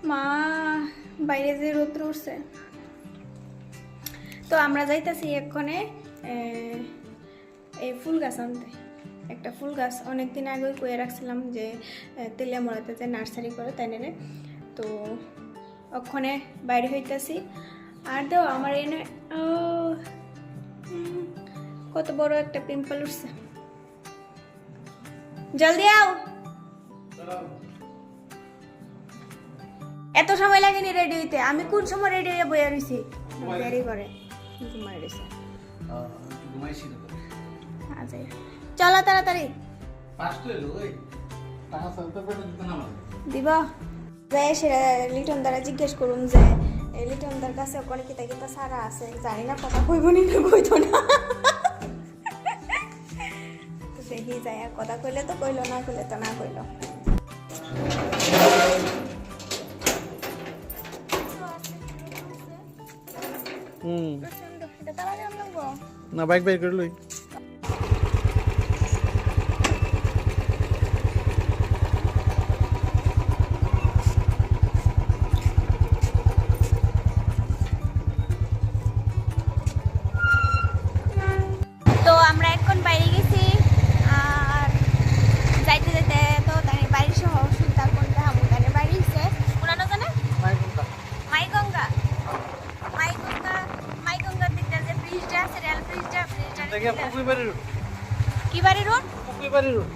মা বাইরে যে রোদ্র উঠছে, তো আমরা যাইতেছি এক্ষণে এই ফুল গাছ আনতে। একটা ফুল গাছ অনেকদিন আগেই কয়ে রাখছিলাম যে তেলিয়ামোড়াতে যে নার্সারি করে তাই নেনে, তো ওখানে বাইরে হইতেছি। আর দেও আমার এনে কত বড় একটা পিম্পল উঠছে। জলদি আও। এত সময় লাগেনি রেডি হইতে, আমি কোন সময় রেডি হয়ে বইয়া রইছি। দেরি করে ঘুমাই রইছে। চলো তাড়াতাড়ি দিব। যাই সেটা লিটন দ্বারা জিজ্ঞেস করুন যে লিটন দার কাছে ওখানে কিতা কিতা সারা আছে, জানি না কথা কইব নি না কইতো না। তো সেই যায় কথা কইলে তো কইলো, না কইলে তো না কইলো। না বাইক বাইক করে লই। তো আমরা এখন বাইরে গেছি, আর যাইতে যাইতে তো তাই বাড়ি সহ সুলতান কোনটা হামুদানের বাড়ি হচ্ছে পুরানো জানে মাইগঙ্গা। মাইগঙ্গার দিকটা যে ব্রিজটা আছে, রেল ব্রিজটা, কি বাড়ি রোড? পুকুই বাড়ি রোড।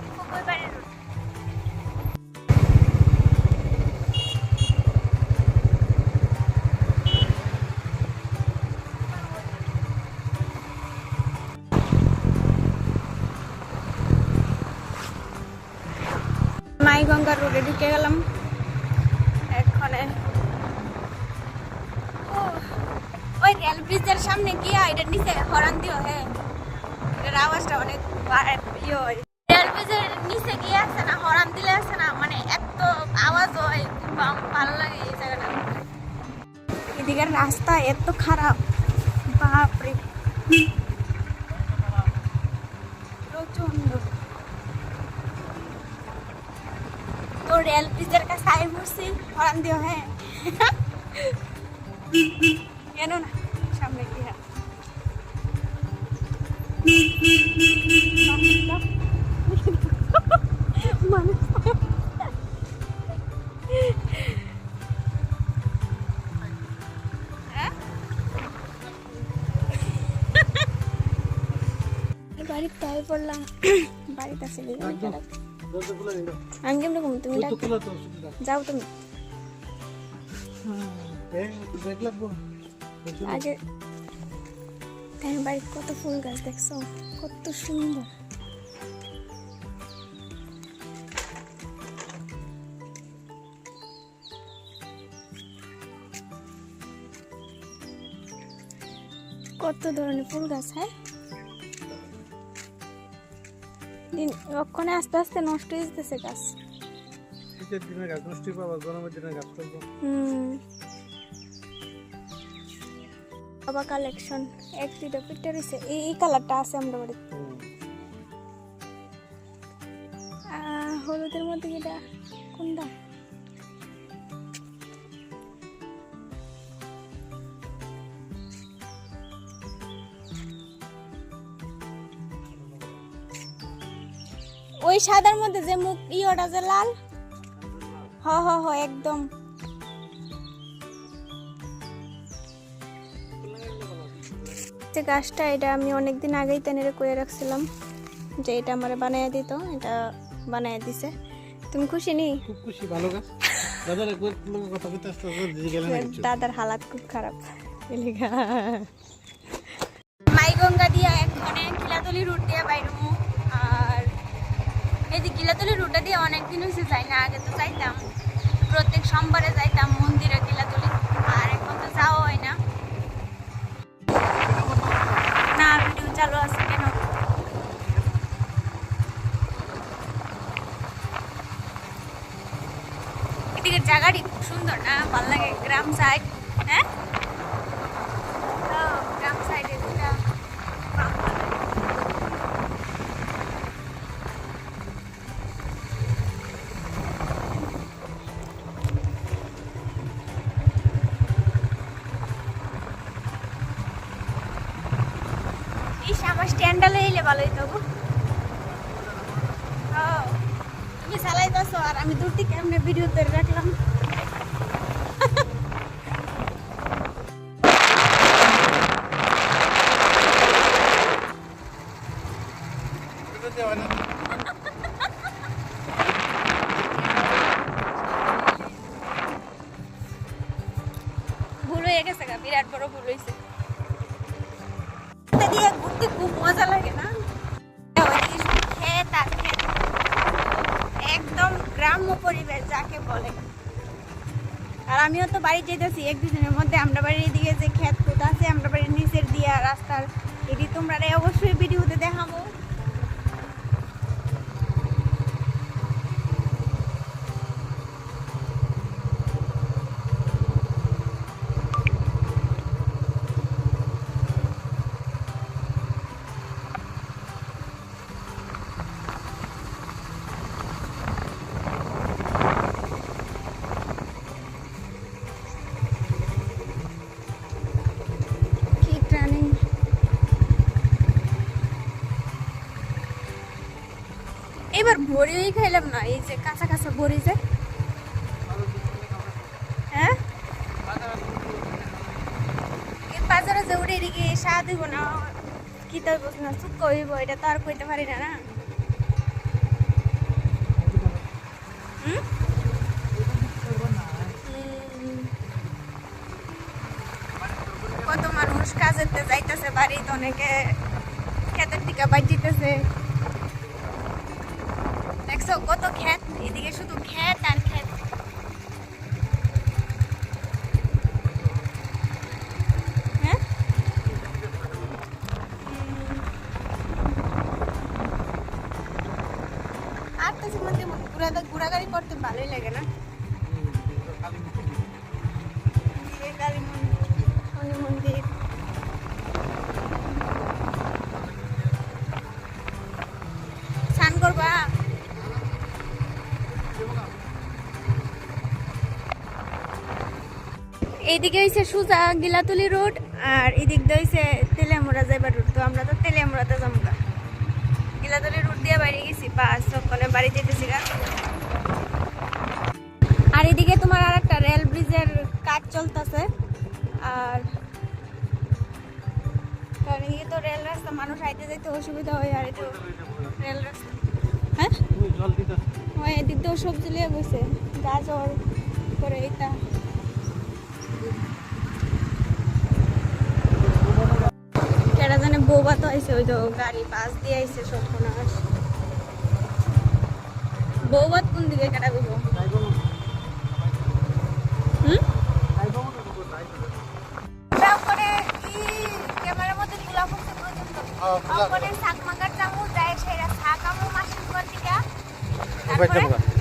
মাইগঙ্গা রোডে ঢুকে গেলাম এক্ষণে। ওই রেল ব্রিজের সামনে গিয়া এটার নিচে হরান দিও। হ্যাঁ, এটার আওয়াজটা অনেক ইয়ে হয়। রেল ব্রিজের নিচে গিয়ে আছে না, হরান দিলে আছে না, মানে এত আওয়াজ হয়, ভালো লাগে এই জায়গাটা। এদিকের রাস্তা এত খারাপ, বাপরে প্রচন্ড। তো রেল ব্রিজের কাছে আই পড়ছি, হরান দিও। হ্যাঁ, কেন না সামনে কি হ্যাঁ মানুষ বাড়িতে তাই পড়লাম। বাড়িতে আছে আমি কেমন ঘুম, তুমি যাও তুমি আগে। তাই বাড়িতে কত ফুল গাছ দেখছো, কত সুন্দর। কত ধরনের ফুল গাছ। হ্যাঁ, দিন ওখানে আস্তে আস্তে নষ্ট হয়ে যেতেছে গাছ। শীতের দিনে গাছ নষ্ট পাবা, গরমের দিনে গাছ করবো। বাবা কালেকশন এক দুইটা পিকচার রয়েছে, এই কালারটা আছে আমরা বাড়িতে। হলুদের মধ্যে এটা কোনটা? ওই সাদার মধ্যে যে মুখ ইয়েটা যে লাল। হ হ হ একদম। যে গাছটা, এটা আমি অনেকদিন আগেই তেনেরে কয়ে রাখছিলাম যে এটা আমারে বানায় দিত, এটা বানায় দিছে। তুমি খুশি নি? খুব খুশি, ভালো গাছ। দাদার কথা বলতে আসতে দাদার হালাত খুব খারাপ। মাইগঙ্গা দিয়া এখানে কিলাতলি রুট দিয়ে বাইরমু। আর এই যে কিলাতলি রুটটা দিয়ে অনেকদিন হয়েছে যাই না, আগে তো যাইতাম, প্রত্যেক সোমবারে যাইতাম মন্দিরে কিলাতলি, আর এখন তো যাওয়া হয় না। না ভিডিও চালু আছে কেন? এদিকের জায়গাটি খুব সুন্দর না, ভালো লাগে, গ্রাম সাইড। হ্যাঁ, গ্রাম সাইডে যেটা আমার স্ট্যান্ডটা লইলে ভালো হইতো গো। তুমি চালাইতেছো আর আমি দূর থেকে এমনি ভিডিও করে রাখলাম। ভুল হয়ে গেছে গা, বিরাট বড় ভুল হয়েছে। দিয়ে ঘুরতে খুব মজা লাগে না? ক্ষেত আর ক্ষেত, একদম গ্রাম্য পরিবেশ যাকে বলে। আর আমিও তো বাড়ি যেতেছি এক দুদিনের মধ্যে। আমরা বাড়ির দিকে যে ক্ষেত খুঁত আছে, আমরা বাড়ির নিচের দিয়ে রাস্তার এটি তোমরা অবশ্যই ভিডিওতে দেখাবো। এবার বড়িই খাইলাম না, এই যে কাঁচা কাঁচা বড়ি যে। হ্যাঁ বাজারে যে উড়ে এদিকে স্বাদ হইব না, কি তো বলছ না, চুপ কইব, এটা তো আর কইতে পারি না। না কত মানুষ কাজের যাইতেছে, বাড়িতে অনেকে ক্ষেতের দিকে বাজিতেছে। দেখছো কত ক্ষেত, এদিকে শুধু ক্ষেত আর ক্ষেত। হ্যাঁ আর তো মধ্যে ঘোরাঘুরি করতে ভালোই লাগে না? কালী মন্দির, শনি মন্দির। স্নান করবা? এইদিকে হইছে সুজা গিলাতলি রোড, আর এদিক দিয়ে হইছে তেলিয়ামুড়া যাইবার রোড। তো আমরা তো তেলিয়ামুড়াতে যাবো, গিলাতলি রোড দিয়ে বাইরে গেছি, বাস ওখানে বাড়ি যেতেছি গা। আর এদিকে তোমার আর একটা রেল ব্রিজের কাজ চলতেছে। আর কারণ এদিকে তো রেল রাস্তা, মানুষ আইতে যাইতে অসুবিধা হয়। আর এটা রেল রাস্তা। হ্যাঁ ওই এদিক দিয়েও সবজি লিয়ে বসে, গাজর করে এটা। কেটা জানে বৌবা তো আইসে, ওই তো গাড়ি পাশ দিয়ে আইসে সর্বনাশ। বৌবাত কোন দিকে কেটা গেব? ক্যামেরার মধ্যে তুলা পড়ছে পর্যন্ত শাক মাগার চামু যায়, সেটা শাক আমু মাসির পর দিকে। তারপরে